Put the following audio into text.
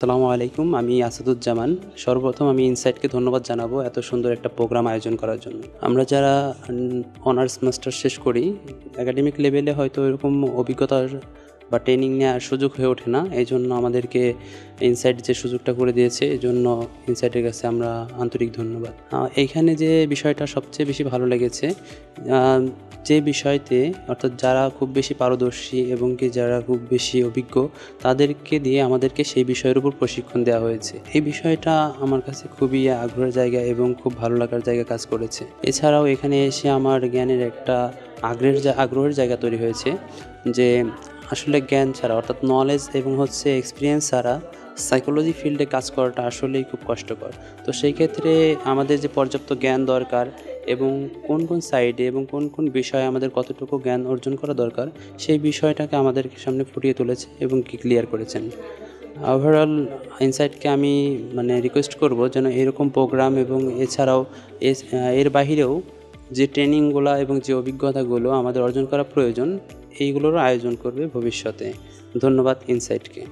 আসসালামু আলাইকুম। আমি আসাদুজ্জামান। সর্বপ্রথম আমি ইনসাইটকে ধন্যবাদ জানাবো এত সুন্দর একটা প্রোগ্রাম আয়োজন করার জন্য। আমরা যারা অনার্স মাস্টার্স শেষ করি, একাডেমিক লেভেলে হয়তো এরকম অভিজ্ঞতার বা ট্রেনিং নেওয়ার সুযোগ হয়ে ওঠে না। এইজন্য আমাদেরকে ইনসাইট যে সুযোগটা করে দিয়েছে, এজন্য ইনসাইটের কাছে আমরা আন্তরিক ধন্যবাদ। এইখানে যে বিষয়টা সবচেয়ে বেশি ভালো লেগেছে, যে বিষয়তে অর্থাৎ যারা খুব বেশি পারদর্শী এবং কি যারা খুব বেশি অভিজ্ঞ, তাদেরকে দিয়ে আমাদেরকে সেই বিষয়ের উপর প্রশিক্ষণ দেওয়া হয়েছে। এই বিষয়টা আমার কাছে খুবই আগ্রহের জায়গা এবং খুব ভালো লাগার জায়গা কাজ করেছে। এছাড়াও এখানে এসে আমার জ্ঞানের একটা আগ্রহের জায়গা তৈরি হয়েছে যে আসলে জ্ঞান ছাড়া অর্থাৎ নলেজ এবং এক্সপিরিয়েন্স ছাড়া সাইকোলজি ফিল্ডে কাজ করাটা আসলেই খুব কষ্টকর। তো সেই ক্ষেত্রে আমাদের যে পর্যাপ্ত জ্ঞান দরকার এবং কোন সাইডে এবং কোন বিষয়ে আমাদের কতটুকু জ্ঞান অর্জন করা দরকার, সেই বিষয়টাকে আমাদের সামনে ফুটিয়ে তুলেছে এবং কি ক্লিয়ার করেছেন। ওভারঅল ইনসাইটকে আমি রিকোয়েস্ট করব যেন এরকম প্রোগ্রাম এবং এছাড়াও এর বাহিরেও যে ট্রেনিংগুলো এবং যে অভিজ্ঞতাগুলো আমাদের অর্জন করা প্রয়োজন, এইগুলোরও আয়োজন করবে ভবিষ্যতে। ধন্যবাদ ইনসাইটকে।